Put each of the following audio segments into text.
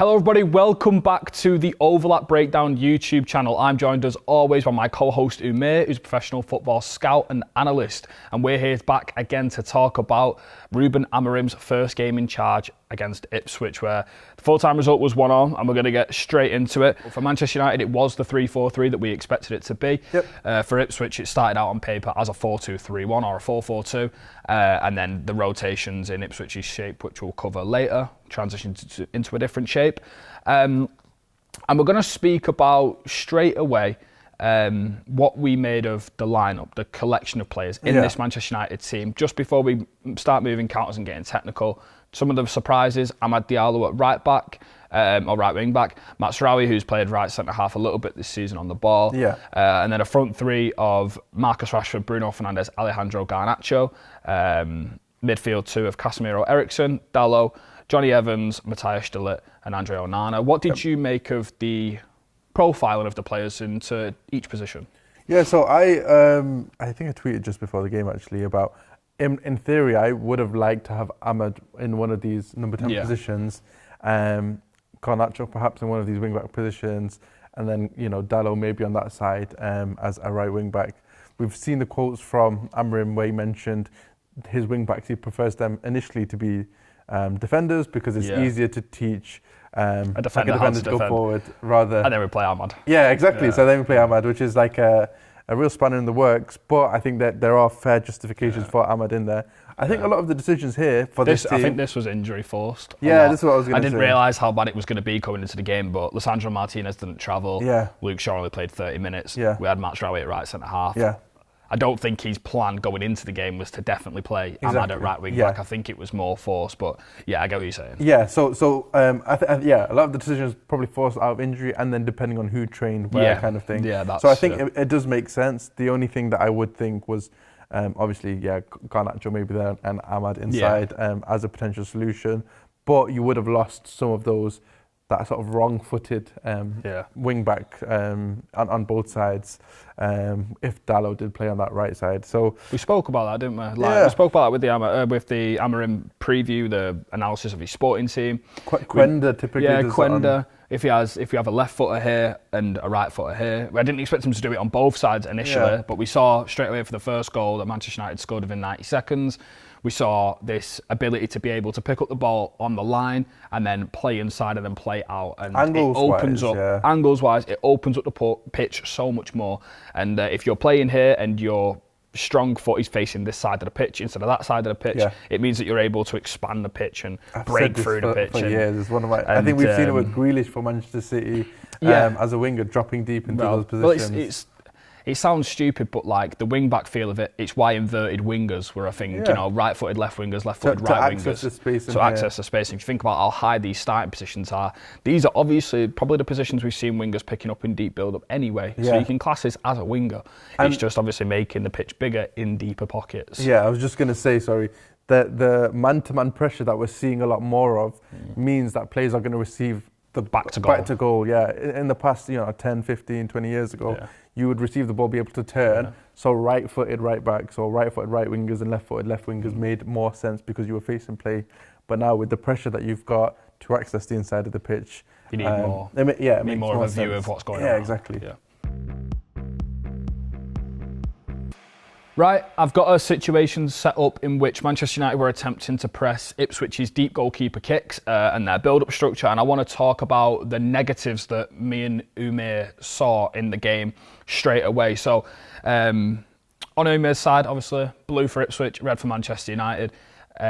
Hello everybody, welcome back to the Overlap Breakdown YouTube channel. I'm joined as always by my co-host Umir, who's a professional football scout and analyst. And we're here back again to talk about Ruben Amorim's first game in charge against Ipswich, where the full-time result was 1-1, and we're going to get straight into it. For Manchester United, it was the 3-4-3 that we expected it to be. Yep. For Ipswich, it started out on paper as a 4-2-3-1 or a 4-4-2, and then the rotations in Ipswich's shape, which we'll cover later, transitioned into a different shape. And we're going to speak about straight away what we made of the lineup, the collection of players in this Manchester United team. Just before we start moving counters and getting technical, some of the surprises: Amad Diallo at right back, or right wing back, Mazraoui, who's played right centre half a little bit this season on the ball, and then a front three of Marcus Rashford, Bruno Fernandes, Alejandro Garnacho, midfield two of Casemiro, Eriksen, Dalot, Johnny Evans, Matthias de Ligt and Andre Onana. What did you make of the profiling of the players into each position? Yeah, so I think I tweeted just before the game actually about, in theory, I would have liked to have Amad in one of these number 10 positions, Garnacho perhaps in one of these wing-back positions, and then, Dalot maybe on that side as a right wing-back. We've seen the quotes from Amorim where he mentioned his wing-backs, he prefers them initially to be defenders because it's easier to teach a defender to go forward rather. And then we play Amad. Yeah, exactly. Yeah. So then we play Amad, which is like a real spanner in the works. But I think that there are fair justifications for Amad in there. I think a lot of the decisions here for this team, I think this was injury forced. Yeah, this is what I was going to say. I didn't realise how bad it was going to be coming into the game, but Lisandro Martinez didn't travel. Yeah. Luke Shaw only played 30 minutes. Yeah. We had Mazraoui at right centre half. Yeah. I don't think his plan going into the game was to definitely play Amad at right wing back. I think it was more forced, but I get what you're saying. Yeah, so a lot of the decisions probably forced out of injury, and then depending on who trained where, kind of thing. Yeah, so I think it does make sense. The only thing that I would think was, obviously, Garnacho maybe there and Amad inside as a potential solution, but you would have lost some of that sort of wrong-footed wing back on both sides if Dalot did play on that right side. So we spoke about that, didn't we? We spoke about that with the Amorim preview, the analysis of his sporting team. Quenda typically does Quenda. If you have a left footer here and a right footer here, I didn't expect him to do it on both sides initially, but we saw straight away for the first goal that Manchester United scored within 90 seconds. We saw this ability to be able to pick up the ball on the line and then play inside and then play out. And angles-wise, it opens up the pitch so much more. And if you're playing here and your strong foot is facing this side of the pitch instead of that side of the pitch, it means that you're able to expand the pitch and break through the pitch. For years. It's one of I think we've seen it with Grealish for Manchester City as a winger, dropping deep into those positions. It sounds stupid, but like the wing-back feel of it, it's why inverted wingers were a thing. Right-footed left wingers, left-footed right wingers. Access the space. And if you think about how high these starting positions are, these are obviously probably the positions we've seen wingers picking up in deep build-up anyway. So you can class this as a winger. It's just obviously making the pitch bigger in deeper pockets. Yeah, I was just going to say, the man-to-man pressure that we're seeing a lot more of means that players are going to receive the back to goal. In the past, 10, 15, 20 years ago, you would receive the ball, be able to turn. So right-footed right backs or right-footed right wingers and left-footed left wingers made more sense because you were facing play. But now with the pressure that you've got to access the inside of the pitch, you need more. It makes more of a view of what's going on. Yeah, exactly. Yeah. Right, I've got a situation set up in which Manchester United were attempting to press Ipswich's deep goalkeeper kicks and their build-up structure, and I want to talk about the negatives that me and Umir saw in the game straight away. So, on Umir's side, obviously, blue for Ipswich, red for Manchester United.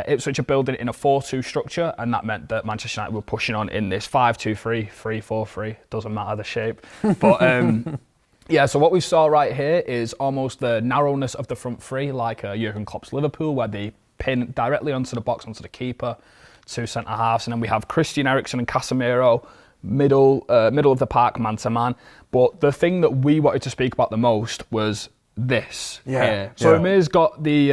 Ipswich are building in a 4-2 structure, and that meant that Manchester United were pushing on in this 5-2-3, 3-4-3, doesn't matter the shape. But so what we saw right here is almost the narrowness of the front three, like Jurgen Klopp's Liverpool, where they pin directly onto the box, onto the keeper, two centre-halves, and then we have Christian Eriksen and Casemiro, middle of the park, man-to-man. But the thing that we wanted to speak about the most was this here. So Umir's got the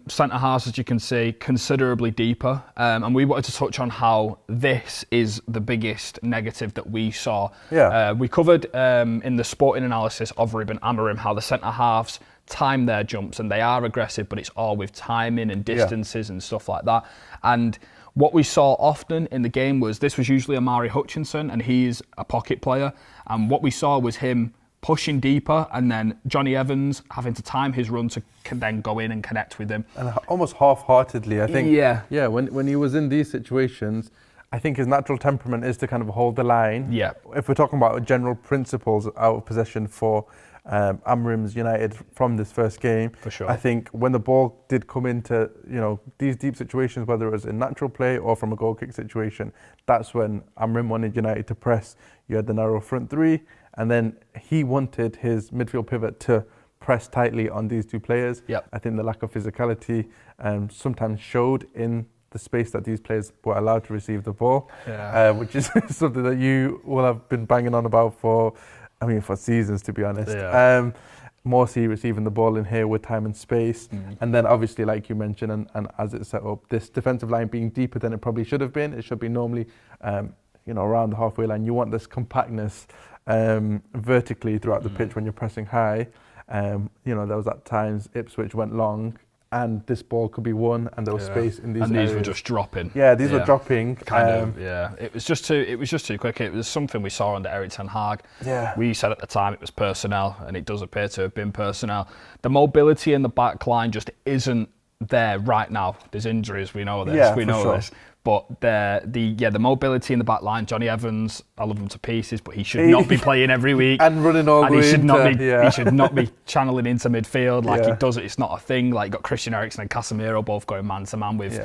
centre-halves, as you can see, considerably deeper, and we wanted to touch on how this is the biggest negative that we saw. We covered in the sporting analysis of Ruben Amorim how the centre-halves time their jumps and they are aggressive, but it's all with timing and distances and stuff like that. And what we saw often in the game was this was usually Omari Hutchinson, and he's a pocket player. And what we saw was him pushing deeper, and then Johnny Evans having to time his run to then go in and connect with him. And almost half-heartedly, I think. Yeah. When he was in these situations, I think his natural temperament is to kind of hold the line. Yeah. If we're talking about general principles out of possession for Amorim's United from this first game, For sure. I think when the ball did come into these deep situations, whether it was in natural play or from a goal kick situation, that's when Amorim wanted United to press. You had the narrow front three, and then he wanted his midfield pivot to press tightly on these two players. Yep. I think the lack of physicality sometimes showed in the space that these players were allowed to receive the ball, which is something that you will have been banging on about for seasons, to be honest. Yeah. Morsey receiving the ball in here with time and space, and then obviously, like you mentioned, and as it's set up, this defensive line being deeper than it probably should have been. It should be normally, around the halfway line. You want this compactness vertically throughout the pitch when you're pressing high. There was at times Ipswich went long, and this ball could be won, and there was space in these. And areas. these were just dropping. Yeah, these were dropping. It was just too quick. It was something we saw under Erik ten Hag. Yeah. We said at the time it was personnel, and it does appear to have been personnel. The mobility in the back line just isn't there right now. There's injuries, we know this. Yeah, we know sure. this. But the mobility in the back line, Johnny Evans, I love him to pieces, but he should not be playing every week. And running all the way he should into, he should not be channeling into midfield like he Yeah. does it. It's not a thing. Like, you've got Christian Eriksen and Casemiro both going man to man with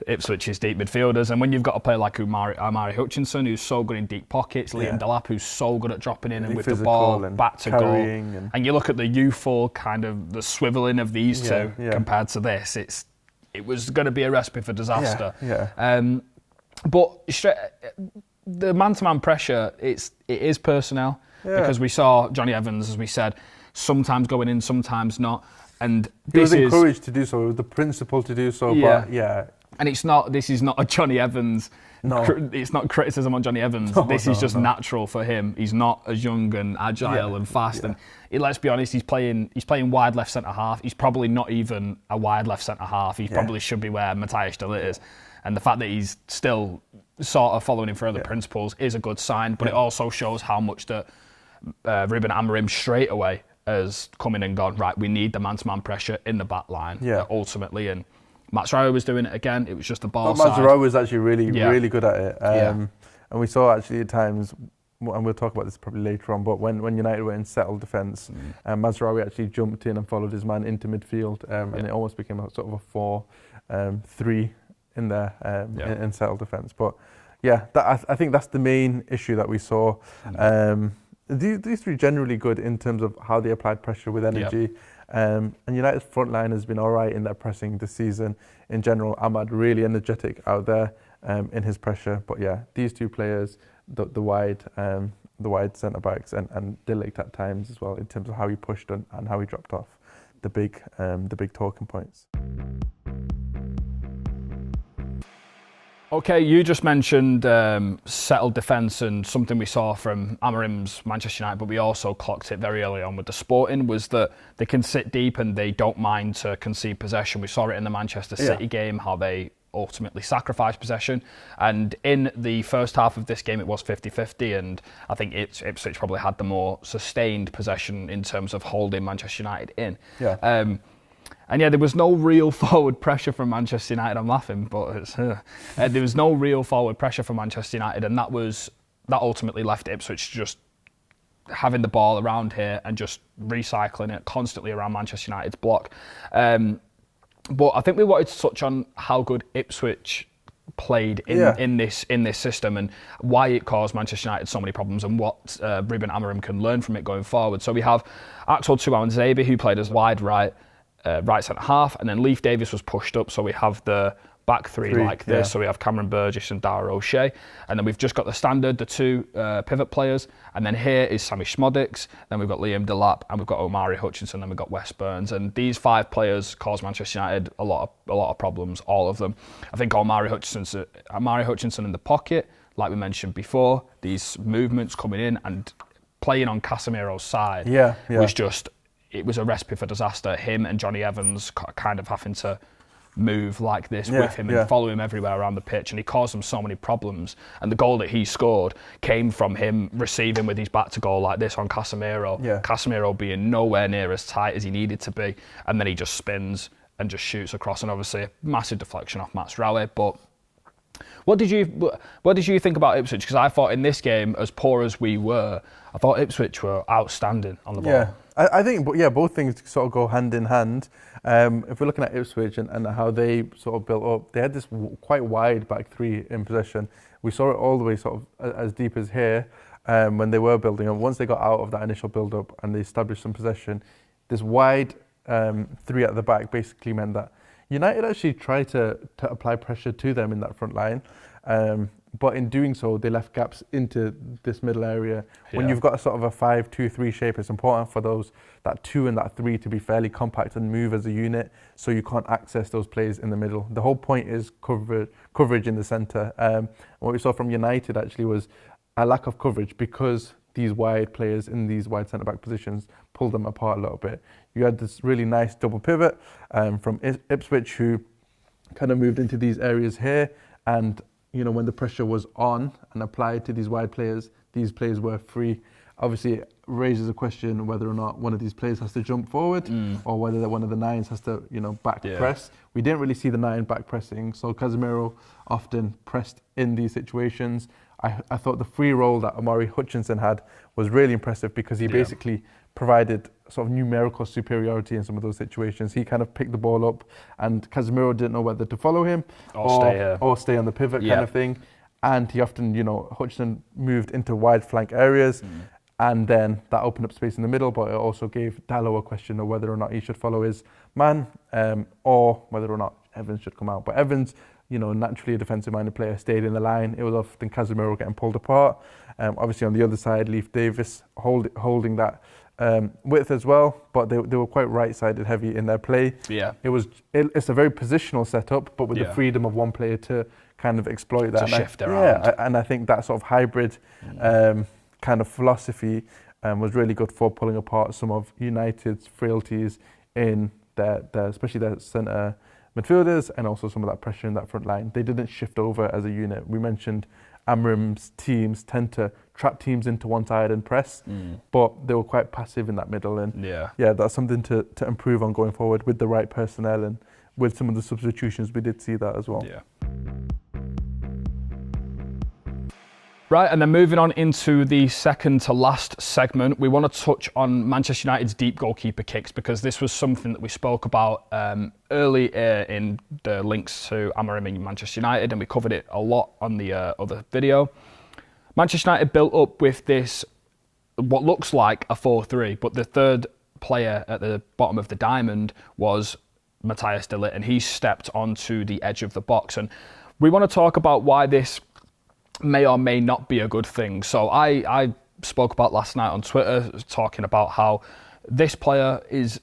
Ipswich's deep midfielders, and when you've got a player like Omari Hutchinson, who's so good in deep pockets, Liam Delap, who's so good at dropping in and with the ball and back to goal, and you look at the youthful kind of the swiveling of these two compared to this, it was going to be a recipe for disaster. But the man-to-man pressure, it is personnel, because we saw Johnny Evans, as we said, sometimes going in, sometimes not, and he was encouraged to do so. It was the principle to do so, but and this is not a Johnny Evans. No. It's not criticism on Johnny Evans. This is just natural for him. He's not as young and agile and fast. And let's be honest, he's playing wide left centre half. He's probably not even a wide left centre half. He probably should be where Matthias de Ligt is. And the fact that he's still sort of following in further principles is a good sign. But it also shows how much that Ruben Amorim straight away has come in and gone, right, we need the man-to-man pressure in the back line ultimately. And Mazraoui was doing it again. It was just the ball side. Mazraoui was actually really good at it. And we saw actually at times, and we'll talk about this probably later on, but when United were in settled defence, Mazraoui actually jumped in and followed his man into midfield, and it almost became a sort of a 4-3 in there in settled defence. But I think that's the main issue that we saw. These three generally good in terms of how they applied pressure with energy. And United's front line has been all right in their pressing this season. In general, Ahmad really energetic out there in his pressure. But these two players, the wide centre backs and de Ligt at times as well, in terms of how he pushed and how he dropped off, the big talking points. Okay, you just mentioned settled defence, and something we saw from Amorim's Manchester United, but we also clocked it very early on with the Sporting, was that they can sit deep and they don't mind to concede possession. We saw it in the Manchester City game, how they ultimately sacrificed possession. And in the first half of this game, it was 50-50, and I think Ipswich probably had the more sustained possession in terms of holding Manchester United in. And there was no real forward pressure from Manchester United. I'm laughing, but there was no real forward pressure from Manchester United, and that ultimately left Ipswich just having the ball around here and just recycling it constantly around Manchester United's block. But I think we wanted to touch on how good Ipswich played in this system and why it caused Manchester United so many problems, and what Ruben Amorim can learn from it going forward. So we have Axel Tuanzebe, who played as wide right centre half, and then Leif Davis was pushed up, so we have the back three like this. So we have Cameron Burgess and Dara O'Shea, and then we've just got the standard, the two pivot players, and then here is Sammy Szmodics, then we've got Liam Delap, and we've got Omari Hutchinson, and we've got Wes Burns, and these five players cause Manchester United a lot of problems, all of them. I think Omari Hutchinson in the pocket, like we mentioned before, these movements coming in and playing on Casemiro's side was just, it was a recipe for disaster. Him and Johnny Evans kind of having to move like this with him and follow him everywhere around the pitch, and he caused them so many problems. And the goal that he scored came from him receiving with his back to goal like this on Casemiro. Casemiro being nowhere near as tight as he needed to be, and then he just spins and just shoots across, and obviously a massive deflection off Masraoui. But what did you think about Ipswich? Because I thought in this game, as poor as we were, I thought Ipswich were outstanding on the ball. Yeah, I think both things sort of go hand in hand. If we're looking at Ipswich and how they sort of built up, they had this quite wide back three in possession. We saw it all the way sort of as deep as here when they were building up. Once they got out of that initial build-up and they established some possession, this wide three at the back basically meant that United actually tried to apply pressure to them in that front line. But in doing so, they left gaps into this middle area. When you've got a sort of a 5-2-3 shape, it's important for that 2 and that 3 to be fairly compact and move as a unit, so you can't access those players in the middle. The whole point is coverage in the centre. What we saw from United actually was a lack of coverage because these wide players in these wide centre-back positions pulled them apart a little bit. You had this really nice double pivot from Ipswich, who kind of moved into these areas here, and when the pressure was on and applied to these wide players, these players were free. Obviously, it raises a question whether or not one of these players has to jump forward or whether one of the nines has to, back press. We didn't really see the 9 back pressing, so Casemiro often pressed in these situations. I thought the free role that Omari Hutchinson had was really impressive because he basically provided sort of numerical superiority in some of those situations. He kind of picked the ball up and Casemiro didn't know whether to follow him or stay on the pivot kind of thing. And he often, Hutchinson moved into wide flank areas and then that opened up space in the middle, but it also gave Dalot a question of whether or not he should follow his man or whether or not Evans should come out. But Evans, naturally a defensive-minded player, stayed in the line. It was often Casemiro getting pulled apart. Obviously on the other side, Leif Davis holding that width as well, but they were quite right-sided heavy in their play. It's a very positional setup, but with the freedom of one player to kind of exploit that. To shift around. And I think that sort of hybrid kind of philosophy was really good for pulling apart some of United's frailties in their especially their centre midfielders and also some of that pressure in that front line. They didn't shift over as a unit. We mentioned Amorim's teams tend to trap teams into one side and press, but they were quite passive in that middle. And that's something to improve on going forward with the right personnel, and with some of the substitutions we did see that as well. Right, and then moving on into the second to last segment, we want to touch on Manchester United's deep goalkeeper kicks, because this was something that we spoke about early in the links to Amorim and Manchester United, and we covered it a lot on the other video. Manchester United built up with this, what looks like a 4-3, but the third player at the bottom of the diamond was Matthias de Ligt, and he stepped onto the edge of the box. And we want to talk about why this may or may not be a good thing. So I spoke about last night on Twitter, talking about how this player is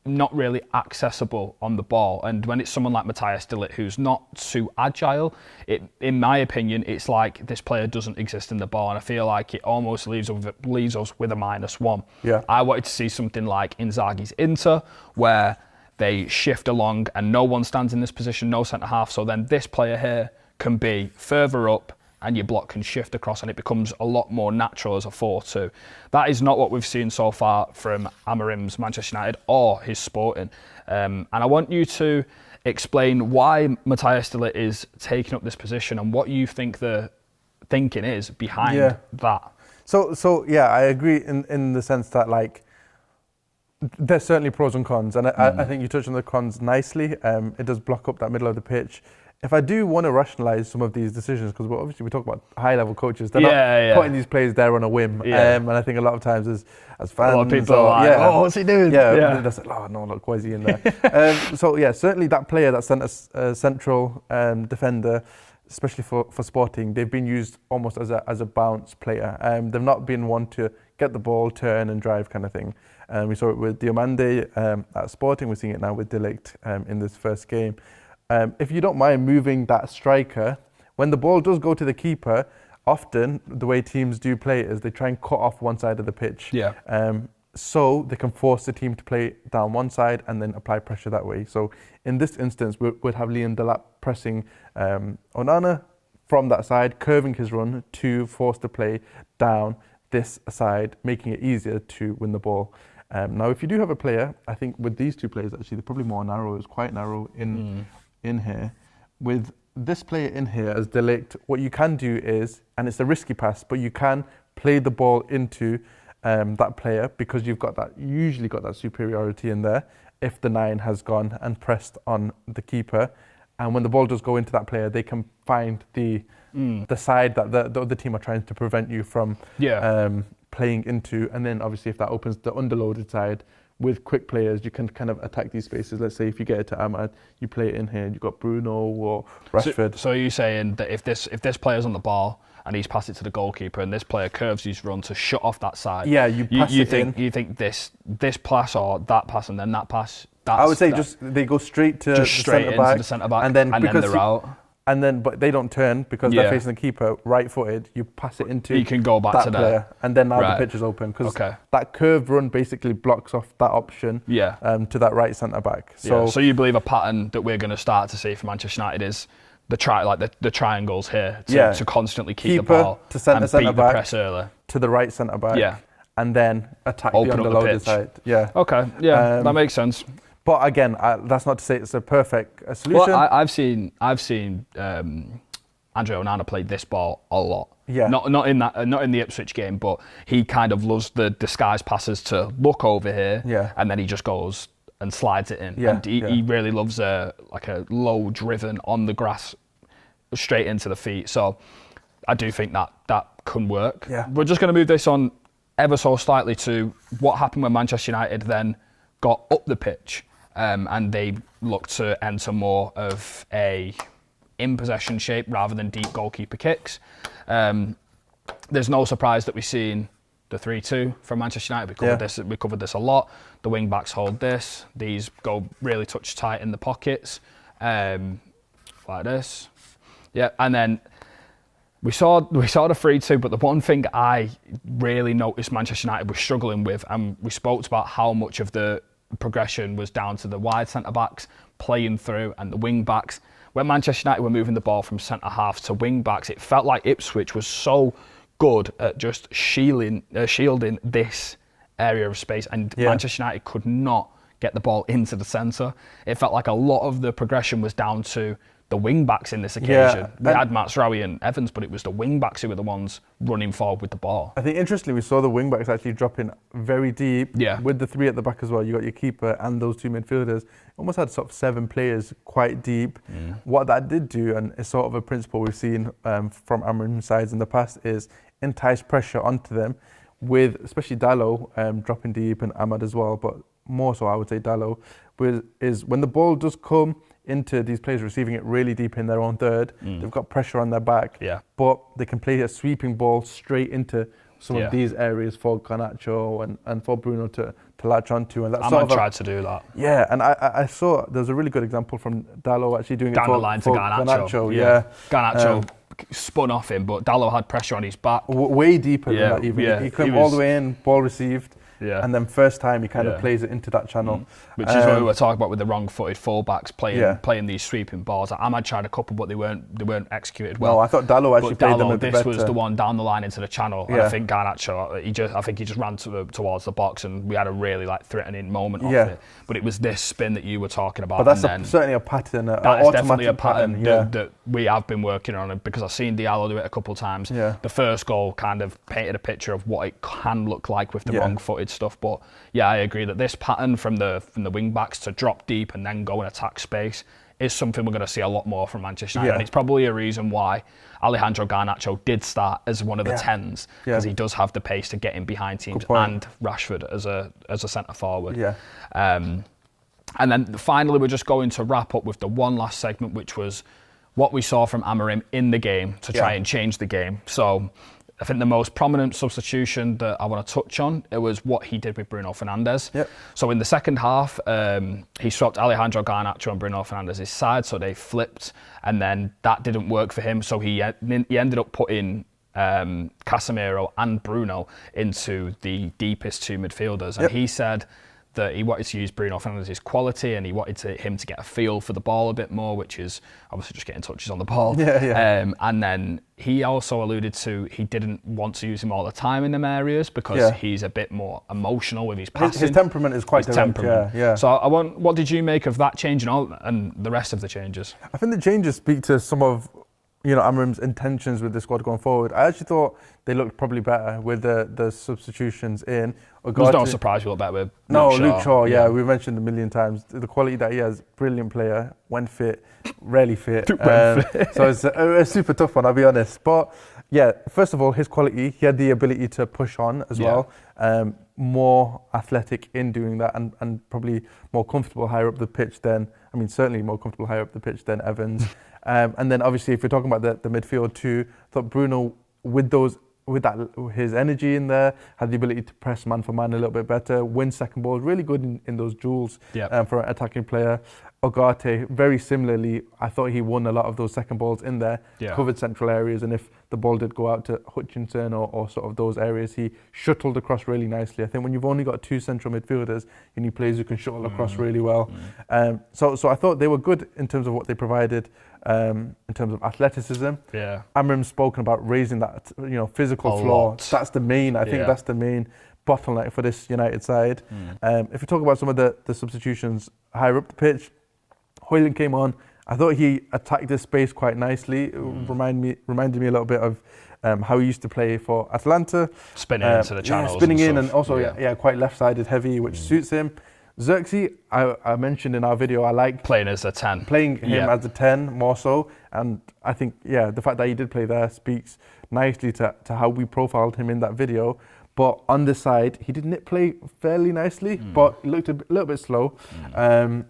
not really accessible on the ball, and when it's someone like Matthias de Ligt who's not too agile, in my opinion, it's like this player doesn't exist in the ball, and I feel like it almost leaves us with a -1. I wanted to see something like Inzaghi's Inter, where they shift along and no one stands in this position, no centre half, so then this player here can be further up and your block can shift across, and it becomes a lot more natural as a 4-2. That is not what we've seen so far from Amorim's Manchester United or his Sporting. And I want you to explain why Matthias de Ligt is taking up this position and what you think the thinking is behind that. So I agree in the sense that, like, there's certainly pros and cons, and I think you touched on the cons nicely. It does block up that middle of the pitch. If I do want to rationalise some of these decisions, because obviously we talk about high-level coaches, they're not putting these players there on a whim. And I think a lot of times as fans, a lot of people are like, oh, what's he doing? They're like, oh no, look, why is he in there? Certainly that player, that central defender, especially for Sporting, they've been used almost as a bounce player. They've not been one to get the ball, turn and drive kind of thing. We saw it with Diomande at Sporting. We're seeing it now with de Ligt in this first game. If you don't mind moving that striker, when the ball does go to the keeper, often the way teams do play is they try and cut off one side of the pitch. so they can force the team to play down one side and then apply pressure that way. So in this instance, we'd have Liam Delap pressing Onana from that side, curving his run to force the play down this side, making it easier to win the ball. Now, if you do have a player, I think with these two players, actually, they're probably more narrow. It's quite narrow in here. With this player in here as De Ligt, what you can do is, and it's a risky pass, but you can play the ball into that player because you've usually got that superiority in there if the 9 has gone and pressed on the keeper. And when the ball does go into that player, they can find the side that the other team are trying to prevent you from playing into. And then obviously if that opens the underloaded side with quick players, you can kind of attack these spaces. Let's say if you get it to Ahmad, you play it in here, you've got Bruno or Rashford. So are you saying that if this player's on the ball and he's passed it to the goalkeeper and this player curves his run to shut off that side, you pass it in. You think this pass or that pass and then that pass, I would say they go straight to the centre back, and then they're out. And then, but they don't turn because they're facing the keeper right-footed. You pass it into you can go back that to player, there. and then now the pitch is open because that curved run basically blocks off that option to that right centre back. So you believe a pattern that we're going to start to see for Manchester United is the triangles here to constantly keep keeper the ball to centre beat the press early to the right centre back, and then attack open the underloaded the side. Okay, that makes sense. But again, that's not to say it's a perfect solution. Well, I've seen Andre Onana play this ball a lot. Yeah. Not in the Ipswich game, but he kind of loves the disguise passes to look over here, and then he just goes and slides it in. Yeah. And he really loves a low driven on the grass straight into the feet. So I do think that can work. Yeah. We're just going to move this on ever so slightly to what happened when Manchester United then got up the pitch. And they look to enter more of a in-possession shape rather than deep goalkeeper kicks. There's no surprise that we've seen the 3-2 from Manchester United. We covered this a lot. The wing-backs hold this. These go really touch tight in the pockets, like this. Yeah, and then we saw the 3-2, but the one thing I really noticed Manchester United were struggling with, and we spoke about how much of the progression was down to the wide centre-backs playing through and the wing-backs. When Manchester United were moving the ball from centre-half to wing-backs, it felt like Ipswich was so good at just shielding this area of space, and Manchester United could not get the ball into the centre. It felt like a lot of the progression was down to the wing-backs in this occasion. We had Mazraoui and Evans, but it was the wing-backs who were the ones running forward with the ball. I think interestingly, we saw the wing-backs actually dropping very deep with the 3 at the back as well. You got your keeper and those 2 midfielders. Almost had sort of 7 players quite deep. What that did do, and it's sort of a principle we've seen from Amorim sides in the past, is entice pressure onto them with, especially Dalot dropping deep and Ahmad as well, but more so I would say Dalot, is when the ball does come into these players receiving it really deep in their own third, they've got pressure on their back, but they can play a sweeping ball straight into some of these areas for Garnacho and for Bruno to latch onto. And that's Ahmad tried to do that. Yeah, and I saw there's a really good example from Dalot actually doing down it the line to Garnacho. Garnacho spun off him, but Dalot had pressure on his back. Way deeper than that even. He came all the way in, ball received. Yeah. And then first time he kind of plays it into that channel. Which is what we were talking about with the wrong-footed fullbacks playing these sweeping balls. Ahmad tried a couple, but they weren't executed well. No, I thought Dalot actually played them a bit better. This was the one down the line into the channel. And I think Garnacho, he just ran towards the box, and we had a really threatening moment off it. But it was this spin that you were talking about. But that's certainly a pattern, that is definitely a pattern that we have been working on, because I've seen Diallo do it a couple of times. The first goal kind of painted a picture of what it can look like with the wrong-footed stuff. But I agree that this pattern from the wing backs to drop deep and then go and attack space is something we're going to see a lot more from Manchester United. And it's probably a reason why Alejandro Garnacho did start as one of the 10s, because he does have the pace to get in behind teams, and Rashford as a centre forward. And then finally, we're just going to wrap up with the one last segment, which was what we saw from Amorim in the game to try and change the game. So I think the most prominent substitution that I want to touch on, it was what he did with Bruno Fernandes. So in the second half, he swapped Alejandro Garnacho and Bruno Fernandes' side, so they flipped, and then that didn't work for him. So he ended up putting Casemiro and Bruno into the deepest two midfielders. And he said that he wanted to use Bruno Fernandes' quality, and he wanted him to get a feel for the ball a bit more, which is obviously just getting touches on the ball. And then he also alluded to he didn't want to use him all the time in them areas because he's a bit more emotional with his passing. His temperament is quite direct. So what did you make of that change and the rest of the changes? I think the changes speak to some of Amorim's intentions with the squad going forward. I actually thought they looked probably better with the substitutions in. There's no surprise we look better with Luke Shaw. Yeah, we mentioned a million times the quality that he has. Brilliant player, when fit, rarely fit. So it's a super tough one, I'll be honest. But yeah, first of all, his quality, he had the ability to push on as well. More athletic in doing that, and probably more comfortable higher up the pitch than, certainly more comfortable higher up the pitch than Evans. And then obviously, if we're talking about the midfield too, I thought Bruno, with his energy in there, had the ability to press man for man a little bit better, win second balls, really good in those duels for an attacking player. Ugarte, very similarly, I thought he won a lot of those second balls in there, covered central areas, and if the ball did go out to Hutchinson or sort of those areas, he shuttled across really nicely. I think when you've only got two central midfielders, you need players who can shuttle across really well. So I thought they were good in terms of what they provided, in terms of athleticism. Amorim's spoken about raising that physical floor. That's the main, I think that's the main bottleneck for this United side. If we talk about some of the substitutions higher up the pitch, Højlund came on. I thought he attacked this space quite nicely. Reminded me a little bit of how he used to play for Atalanta. Spinning into the channels. Spinning in and also quite left-sided heavy, which suits him. Xerxes, I mentioned in our video, I like playing as a 10. Playing him as a 10 more so. And I think, the fact that he did play there speaks nicely to how we profiled him in that video. But on the side, he did play fairly nicely, but he looked a little bit slow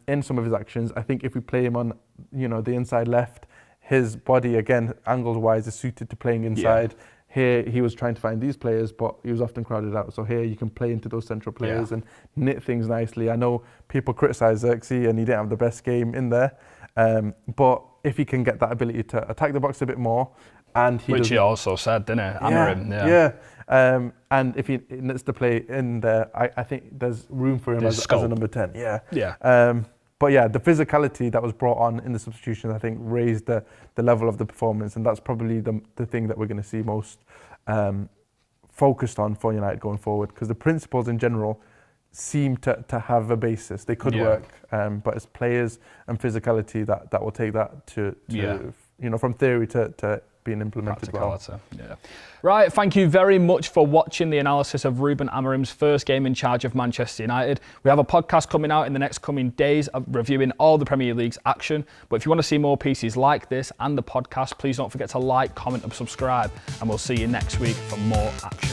in some of his actions. I think if we play him on, the inside left, his body, again, angles-wise, is suited to playing inside. Here, he was trying to find these players, but he was often crowded out. So here, you can play into those central players and knit things nicely. I know people criticise Xerxes, and he didn't have the best game in there. But if he can get that ability to attack the box a bit more, and which he also said, didn't he? Amorim, and if he needs to play in there, I think there's room for him as a number 10. But the physicality that was brought on in the substitution, I think, raised the level of the performance, and that's probably the thing that we're going to see most focused on for United going forward, because the principles in general seem to have a basis. They could work, but it's players and physicality that will take that to from theory to being implemented well. Right, thank you very much for watching the analysis of Ruben Amorim's first game in charge of Manchester United. We have a podcast coming out in the next coming days reviewing all the Premier League's action. But if you want to see more pieces like this and the podcast, please don't forget to like, comment and subscribe. And we'll see you next week for more action.